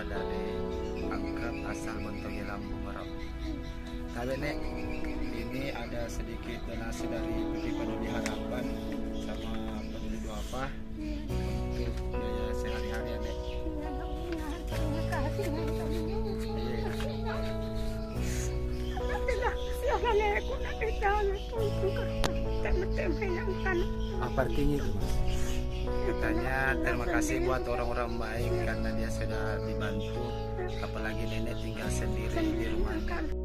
dari Angkat asal Bontong Lampung Merau. Tapi Nek, ini ada sedikit donasi dari PT Peduli Harapan sama Peduli Duafa untuk biaya sehari-hari ya Nek. Terima kasih Apa artinya itu Mas? Katanya terima kasih buat orang-orang baik karena dia sudah dibantu, apalagi nenek tinggal sendiri di rumahnya.